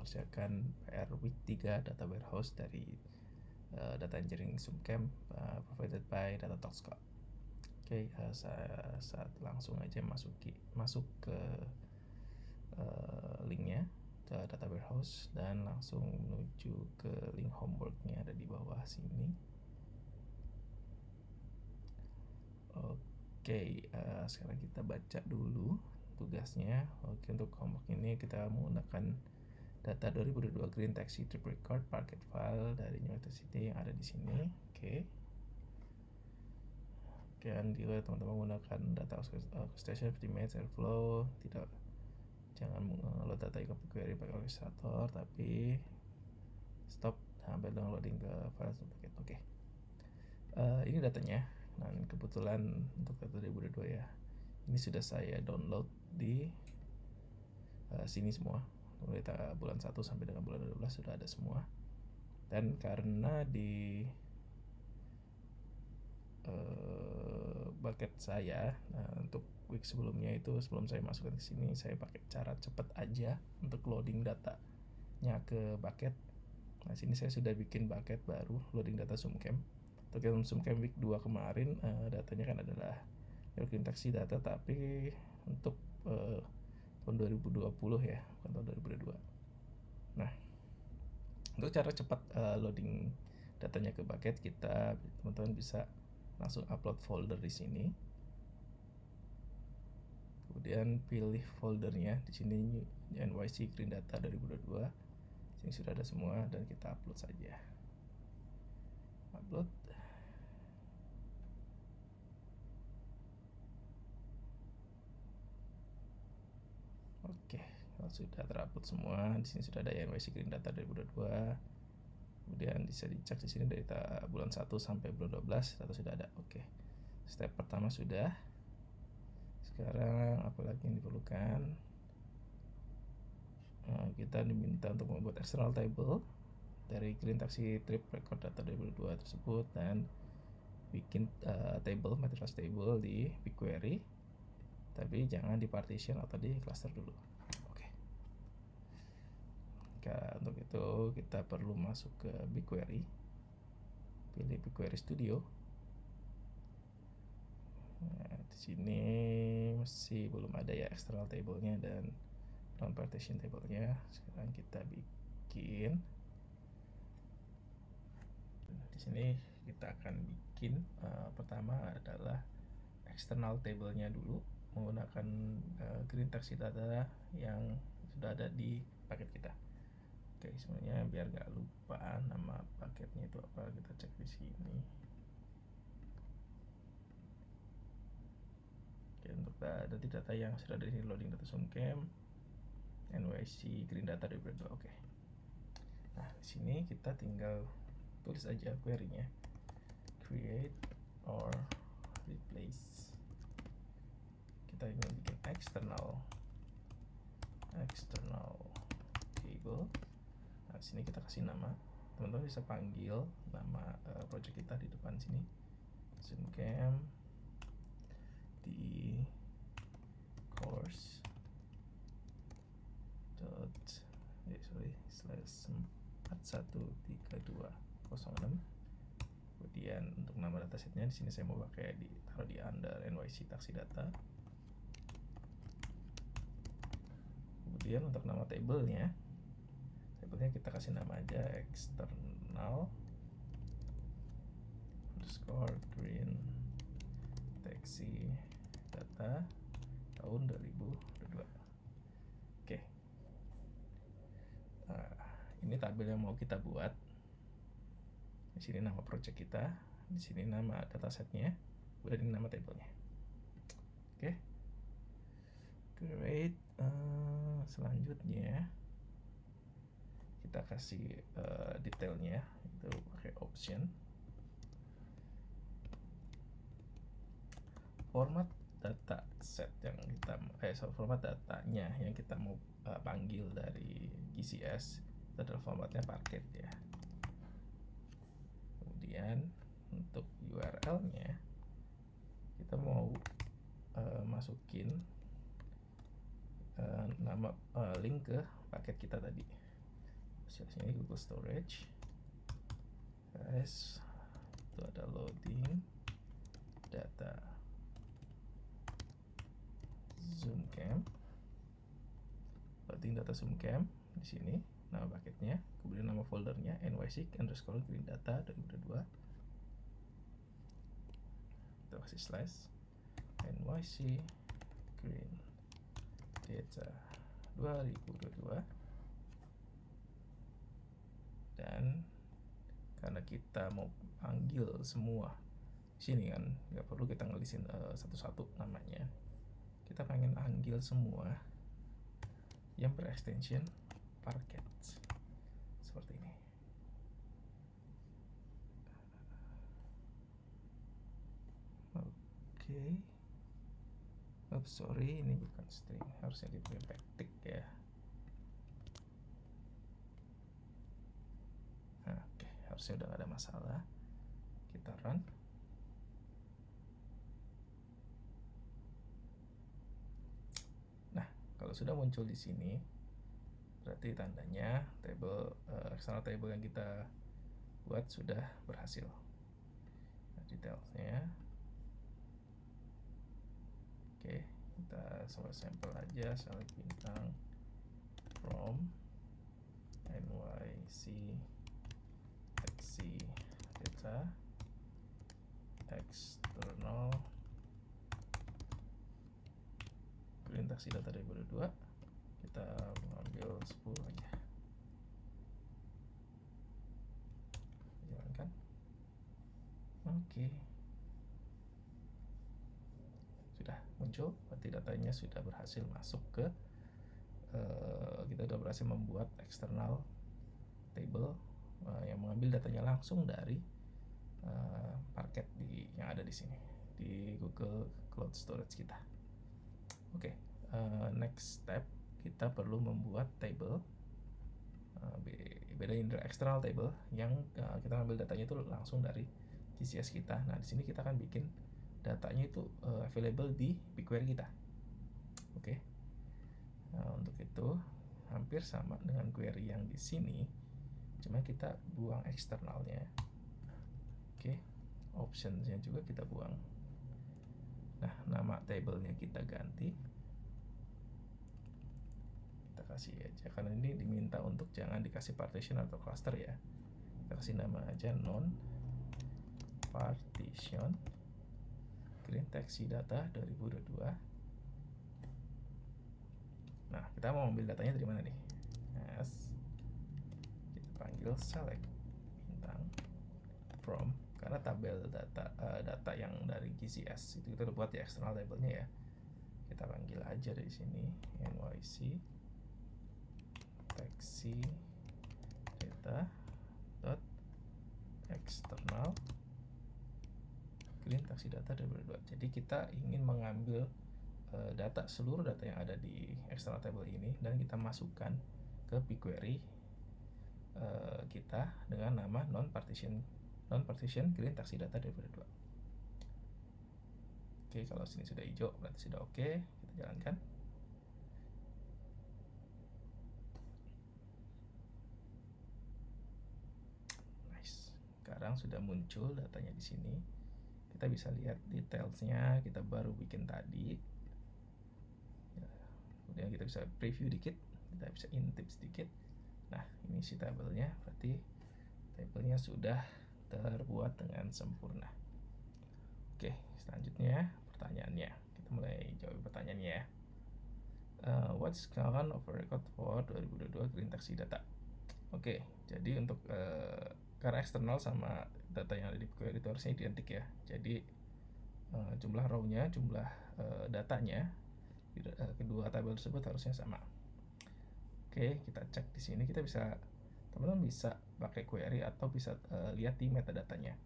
mengerjakan PR week 3 data warehouse dari data engineering SumCamp provided by Datatox. Oke, saat langsung aja masuk ke linknya ke data warehouse dan langsung menuju ke link homeworknya ada di bawah sini. Oke, sekarang kita baca dulu tugasnya. Oke, untuk homework ini kita menggunakan data 2022 Green Taxi Trip Record Packet File dari New York City yang ada di sini. Oke. Dan juga teman-teman menggunakan data orchestration seperti Image Airflow. Jangan load data ke query pakai orchestrator, tapi stop sampai downloading ke file paket. Oke. Ini datanya. Nah, kebetulan untuk data 2022 ya. Ini sudah saya download di sini semua. Mulai bulan 1 sampai dengan bulan 12 sudah ada semua. Dan karena di bucket saya, untuk week sebelumnya itu sebelum saya masukkan ke sini saya pakai cara cepat aja untuk loading datanya ke bucket. Nah, sini saya sudah bikin bucket baru loading data SumCamp. Untuk yang SumCamp week 2 kemarin datanya kan adalah Green Taxi data, tapi untuk tahun 2020 ya, bukan tahun 2022. Nah, untuk cara cepat loading datanya ke bucket, teman-teman bisa langsung upload folder di sini. Kemudian pilih foldernya di sini NYC Green Data 2022. Sini sudah ada semua dan kita upload saja. Upload. Oke, kalau sudah terupload semua, di sini sudah ada NYC Green Data 2022. Kemudian bisa dicek di sini dari bulan 1 sampai bulan 12 data sudah ada. Oke. Step pertama sudah. Sekarang apa lagi yang diperlukan? Kita diminta untuk membuat external table dari Green Taxi Trip Record Data 2022 tersebut dan bikin materials table di BigQuery, tapi jangan di partition atau di cluster dulu. Oke. Untuk itu kita perlu masuk ke BigQuery, pilih BigQuery Studio. Nah, di sini masih belum ada ya external table-nya dan non partition table-nya. Sekarang kita bikin. Di sini kita akan bikin pertama adalah external table-nya dulu menggunakan Green Taxi data yang sudah ada di paket kita. Oke, sebenarnya biar nggak lupa nama paketnya itu apa, kita cek di sini. Oke, untuk data yang sudah ada di sini loading data SumCamp NYC Green Data 2022. Oke. Nah, di sini kita tinggal tulis aja query-nya. Create or replace. Kita ingin bikin external table. Nah, di sini kita kasih nama. Teman-teman bisa panggil nama project kita di depan sini. SumCamp di course /413206. Kemudian untuk nama datasetnya di sini saya mau pakai taruh di under NYC Taxi Data. Kemudian untuk nama tabelnya kita kasih nama aja external _green taxi data tahun 2022. Oke. Nah, ini tabel yang mau kita buat. Di sini nama project kita, di sini nama datasetnya, kemudian ini nama tabelnya. Oke. Great. Selanjutnya kita kasih detailnya itu pakai option. Format dataset yang format datanya yang kita mau panggil dari GCS itu adalah formatnya paket ya. Kemudian untuk URL-nya kita mau masukin nama link ke paket kita tadi. sini Google Storage, guys. Itu ada loading data zoomcam, loading data zoomcam di sini. Nama paketnya, kemudian nama foldernya nyc_green data 2022. Kita kasih slash nyc green data 2022. Dan karena kita mau panggil semua di sini kan, nggak perlu kita ngelisin satu-satu namanya. Kita pengen panggil semua yang berextension Parquet seperti ini. Oke. Oops, sorry, ini bukan string, harusnya di backtick ya. Oke, harusnya udah gak ada masalah. Kita run. Nah, kalau sudah muncul di sini, berarti tandanya table external table yang kita buat sudah berhasil. Nah, detailsnya. Oke, kita coba sampel aja, select bintang from nyc taxi data external green taxi data 2022. Kita mengambil 10 aja, jalankan. Oke, sudah muncul, berarti datanya sudah berhasil masuk ke kita sudah berhasil membuat external table yang mengambil datanya langsung dari Parquet yang ada di sini di Google Cloud Storage kita. Oke, next step kita perlu membuat table, bedain external table yang kita ambil datanya itu langsung dari GCS kita. Nah, di sini kita akan bikin datanya itu available di BigQuery kita. Oke. Nah, untuk itu hampir sama dengan query yang di sini, cuma kita buang eksternalnya. Oke, optionsnya juga kita buang. Nah, nama tablenya kita ganti, kita kasih aja, karena ini diminta untuk jangan dikasih partition atau cluster ya. Kita kasih nama aja non partition green taxi data 2022. Nah, kita mau ambil datanya dari mana nih? Yes. Kita panggil select bintang from, karena tabel data yang dari GCS itu kita udah buat di external tabelnya ya. Kita panggil aja dari sini nyc taxi data dot external green taxi data 2022. Jadi kita ingin mengambil seluruh data yang ada di external table ini dan kita masukkan ke BigQuery kita dengan nama non partition green taxi data 2022. Oke, kalau sini sudah hijau berarti sudah oke. Kita jalankan. Nice. Sekarang sudah muncul datanya di sini. Kita bisa lihat detailsnya, kita baru bikin tadi. Kemudian kita bisa preview dikit, kita bisa intip sedikit. Nah, ini si tabelnya, berarti tabelnya sudah terbuat dengan sempurna. Oke, selanjutnya pertanyaannya, kita mulai jawab pertanyaannya ya. What's count of record for 2022 green taxi data? Oke, jadi untuk karena eksternal sama data yang ada di query itu harusnya identik ya. Jadi jumlah row-nya, jumlah datanya kedua tabel tersebut harusnya sama. Oke, kita cek di sini. Kita bisa, teman-teman bisa pakai query atau bisa lihat di metadatanya.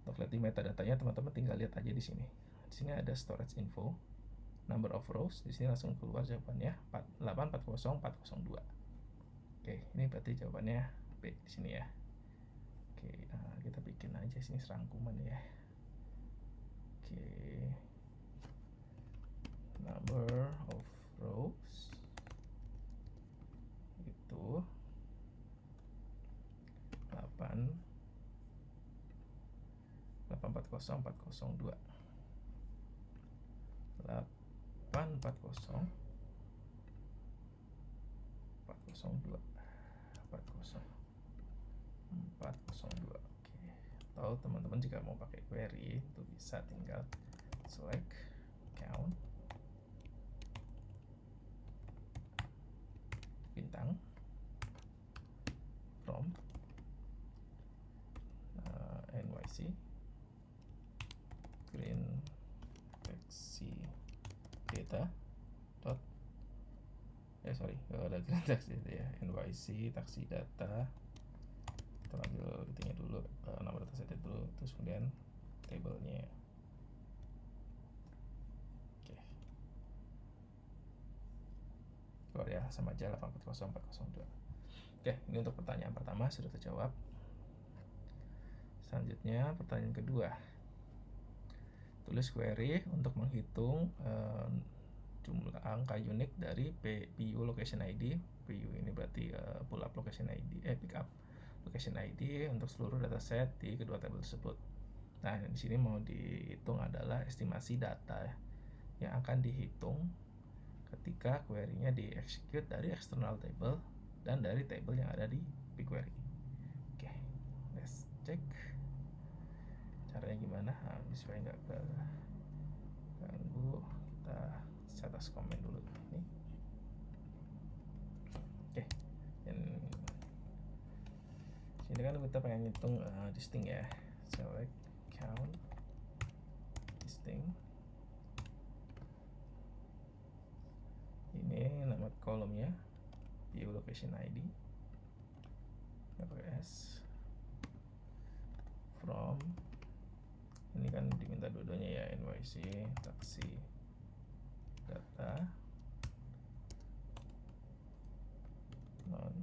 Untuk lihat di metadatanya, teman-teman tinggal lihat aja di sini. Di sini ada storage info, number of rows. Di sini langsung keluar jawabannya 840,402. Oke, ini berarti jawabannya B di sini ya. Oke, kita bikin aja sini serangkuman ya. Oke, number of rows itu 840402 840 402 402. Oke. Atau teman-teman jika mau pakai query itu bisa tinggal select count bintang from NYC green taxi data dot ada green taxi ya, NYC taxi data. Kita ambil ketingnya dulu, nomor data set dulu, terus kemudian tabelnya. Oke. Keluar ya, sama aja 840402. Oke, ini untuk pertanyaan pertama sudah terjawab. Selanjutnya pertanyaan kedua. Tulis query untuk menghitung jumlah angka unik dari PU location ID. PU ini berarti pull up location ID, pick up location ID untuk seluruh dataset di kedua tabel tersebut. Nah, di sini mau dihitung adalah estimasi data yang akan dihitung ketika query-nya di-execute dari external table dan dari table yang ada di BigQuery. Oke, let's check caranya gimana. Supaya nggak ganggu, kita catat komen dulu ini. Oke, dan sini kan kita pengen ngitung distinct ya. Select count distinct. Ini nama kolomnya view location ID, s from, ini kan diminta dua-duanya ya, NYC taxi data non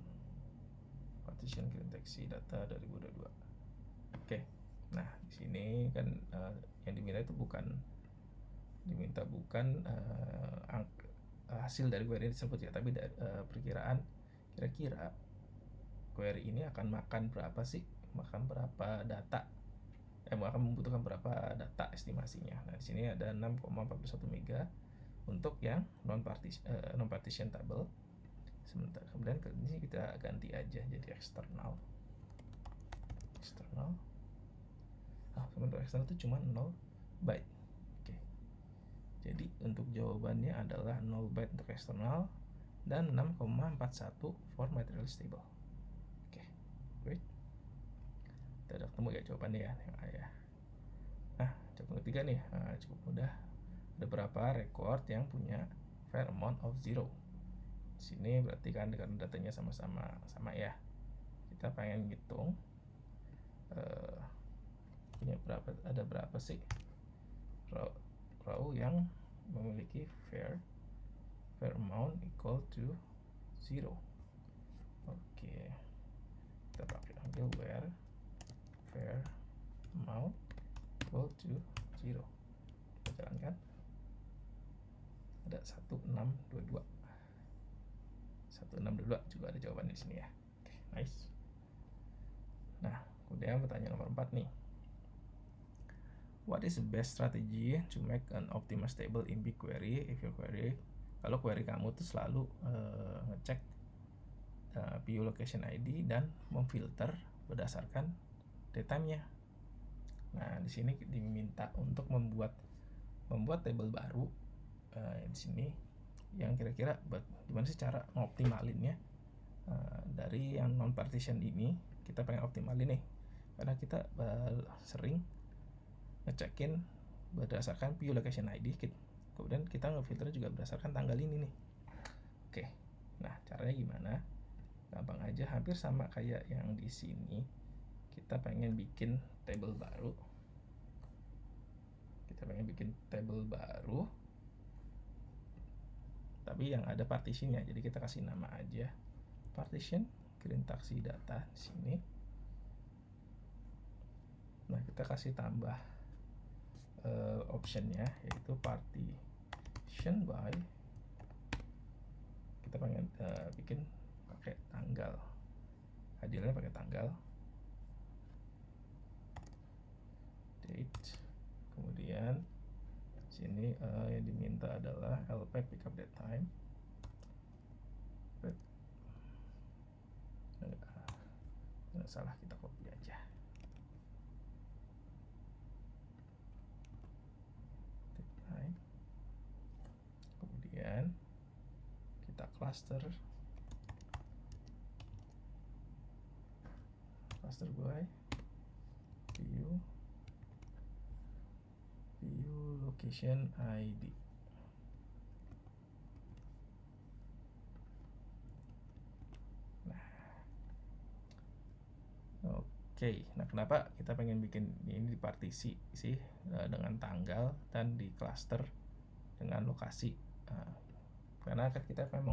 partition green taxi data 2022. Oke, nah di sini kan yang diminta itu bukan hasil dari query tersebut ya, tapi perkiraan kira-kira query ini akan makan berapa data, akan membutuhkan berapa data estimasinya. Nah, di sini ada 6,41 mega untuk yang non partition table. Sementara kemudian ini kita ganti aja jadi eksternal. Sementara eksternal itu cuma 0 byte. Oke. Jadi untuk jawabannya adalah 0 byte untuk eksternal dan 6,41 for material table. Oke, great. Kita udah ketemu ya jawabannya ya, yang A ya. Nah, jawaban ketiga nih, cukup mudah. Ada berapa record yang punya fair amount of 0. Di sini berarti kan dengan datanya sama ya. Kita pengen ngitung ada berapa sih row yang memiliki fair amount equal to 0. Oke, kita ambil where fair amount equal to 0. Kita jalankan. Ada 1622 juga ada jawaban di sini ya. Oke, nice. Nah, kemudian pertanyaan nomor 4 nih. What is the best strategy to make an optimized table in BigQuery if your query, kalau query kamu tuh selalu ngecek PU location ID dan memfilter berdasarkan datetime-nya. Nah, di sini diminta untuk membuat table baru di sini yang kira-kira gimana sih cara ngoptimalinnya dari yang non partition ini. Kita pengen optimalin nih karena kita sering ngecekin berdasarkan PU location ID, kemudian kita ngefilter juga berdasarkan tanggal ini nih. Oke, nah caranya gimana? Gampang aja, hampir sama kayak yang di sini. Kita pengen bikin table baru. Tapi yang ada partitionnya. Jadi kita kasih nama aja partition green taxi data di sini. Nah, kita kasih tambah optionnya yaitu partition by, kita pengen bikin pakai tanggal, hadirnya pakai tanggal, date. Kemudian sini yang diminta adalah lp pickup date time. Nggak salah, kita copy aja. Date time. Kemudian kita cluster by view location ID. Oke, nah kenapa kita pengen bikin ini di partisi sih dengan tanggal dan di cluster dengan lokasi? Karena kan kita pengen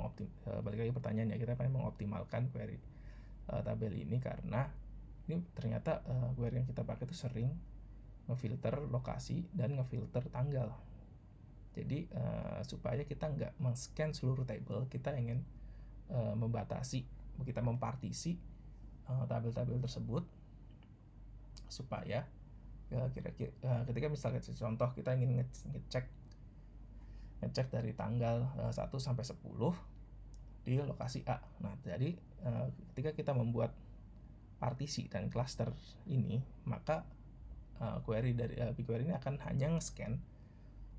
balik lagi pertanyaannya, kita pengen mengoptimalkan query tabel ini karena ini ternyata query yang kita pakai itu sering ngefilter lokasi dan ngefilter tanggal. Jadi supaya kita nggak men-scan seluruh table, kita ingin membatasi, kita mempartisi tabel-tabel tersebut supaya kira-kira ketika misalnya contoh kita ingin ngecek dari tanggal 1 sampai 10 di lokasi A. Nah, jadi ketika kita membuat partisi dan cluster ini, maka query dari BigQuery ini akan hanya nge-scan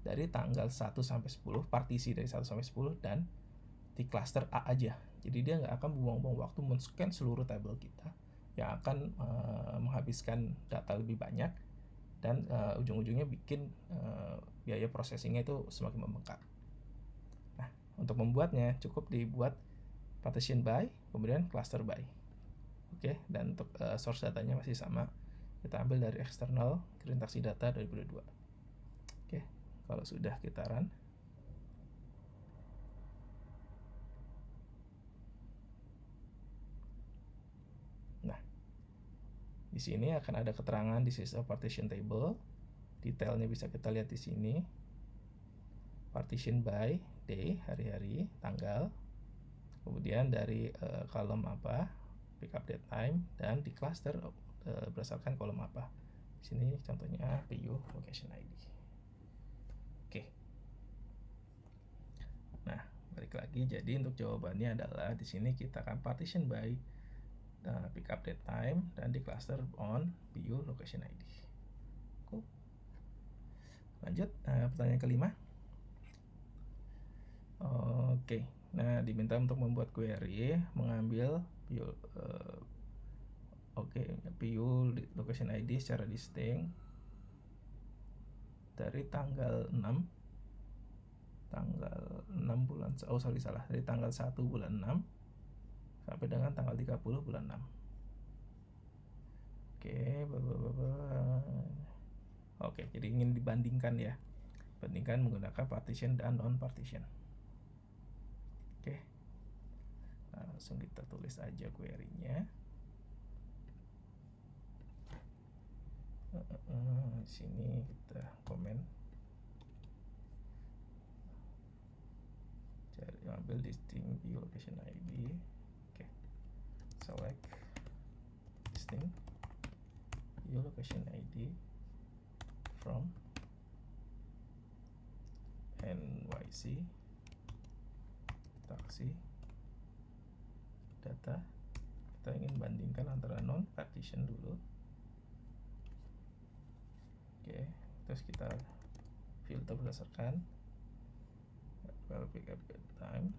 dari tanggal 1 sampai 10, partisi dari 1 sampai 10 dan di cluster A aja. Jadi dia nggak akan buang-buang waktu men-scan seluruh tabel kita yang akan menghabiskan data lebih banyak dan ujung-ujungnya bikin biaya processingnya itu semakin membengkak. Nah, untuk membuatnya cukup dibuat partition by, kemudian cluster by. Oke, dan untuk source datanya masih sama. Kita ambil dari eksternal green taxi data 2022. Oke, kalau sudah kita run. Nah, di sini akan ada keterangan this is a partition table. Detailnya bisa kita lihat di sini. Partition by day, hari-hari, tanggal. Kemudian dari kolom apa, pickup date time, dan di cluster berdasarkan kolom apa. Di sini contohnya PU location ID. Oke. Nah, balik lagi. Jadi untuk jawabannya adalah di sini kita akan partition by pickup date time dan di cluster on PU location ID. Cool. Lanjut, pertanyaan kelima. Oke. Nah, diminta untuk membuat query mengambil PU location ID secara distinct dari tanggal 6 bulan dari tanggal 1 bulan 6 sampai dengan tanggal 30 bulan 6. Oke, jadi ingin dibandingkan ya. Bandingkan menggunakan partition dan non partition. Oke. Langsung kita tulis aja query-nya. Sini kita komen. Cari ambil distinct view location ID. Oke. Select distinct view location ID from NYC taksi data. Kita ingin bandingkan antara non partition dulu. Oke, terus kita filter berdasarkan pickup date time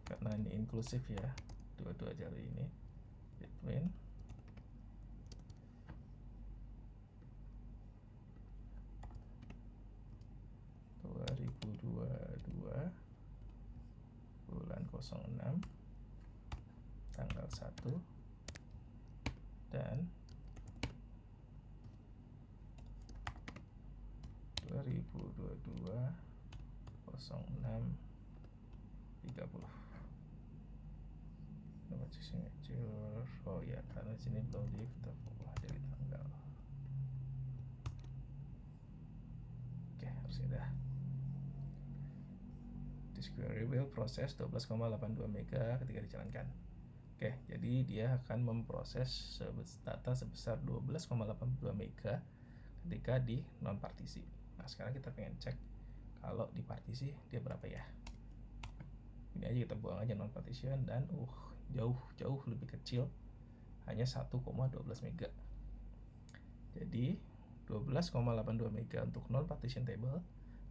karena ini inklusif ya, dua-dua jalur ini. Between bulan 06 tanggal 1 dan 2022 06 30. Nomor signature. Oh ya, karena sini belum kita dari tanggal. Oke, harusnya dah. This query will process 12,82 mega ketika dijalankan. Oke, jadi dia akan memproses data sebesar 12,82 mega ketika di non partisi. Nah, sekarang kita pengen cek kalau di partisi dia berapa ya. Ini aja kita buang aja non partition dan jauh lebih kecil, hanya 1,12 mega. Jadi 12,82 mega untuk non partition table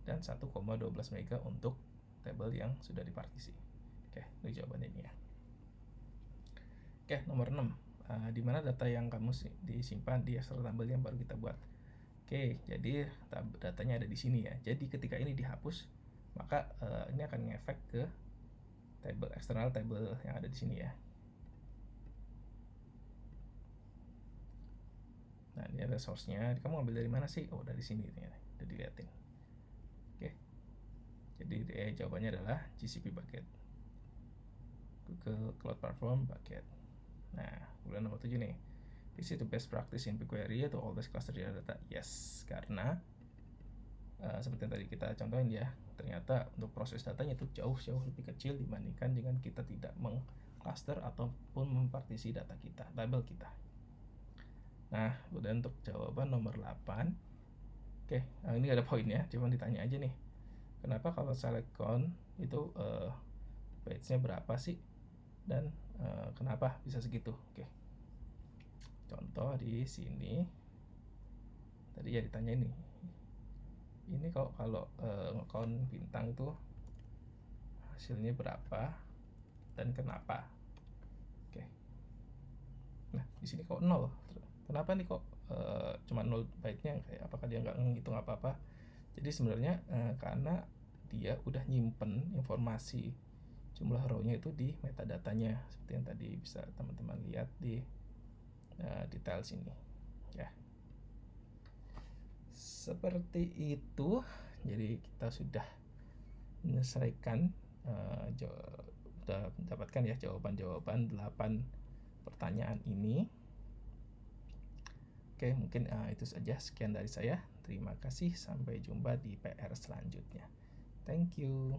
dan 1,12 mega untuk table yang sudah dipartisi. Oke, itu jawabannya ini ya. Oke, nomor 6. Di mana data yang kamu disimpan di Excel table yang baru kita buat. Oke, jadi datanya ada di sini ya. Jadi ketika ini dihapus, maka ini akan ngefek ke table eksternal table yang ada di sini ya. Nah, ini ada source-nya. Kamu ambil dari mana sih? Oh, dari sini ternyata. Udah dilihatin. Oke. Jadi jawabannya adalah GCP bucket. Google Cloud Platform bucket. Nah, kemudian nomor 7 nih. This is the best practice in BigQuery to always cluster your data. Yes, karena seperti yang tadi kita contohin ya, ternyata untuk proses datanya itu jauh lebih kecil dibandingkan dengan kita tidak mengcluster ataupun mempartisi data kita, tabel kita. Nah, kemudian untuk jawaban nomor 8. Oke, ini ada poinnya, cuma ditanya aja nih. Kenapa kalau select count itu page-nya berapa sih? Dan kenapa bisa segitu? Oke. Contoh di sini. Tadi ya ditanya ini. Ini kalau nge-count bintang itu hasilnya berapa dan kenapa? Oke. Nah, di sini kok 0. Kenapa nih kok cuma 0 byte-nya? Kayak apakah dia nggak ngitung apa-apa? Jadi sebenarnya karena dia udah nyimpen informasi jumlah row-nya itu di metadatanya, seperti yang tadi bisa teman-teman lihat di detail sini ya. Seperti itu. Jadi kita sudah menyelesaikan sudah mendapatkan ya jawaban 8 pertanyaan ini. Oke, mungkin itu saja, sekian dari saya. Terima kasih, sampai jumpa di PR selanjutnya. Thank you.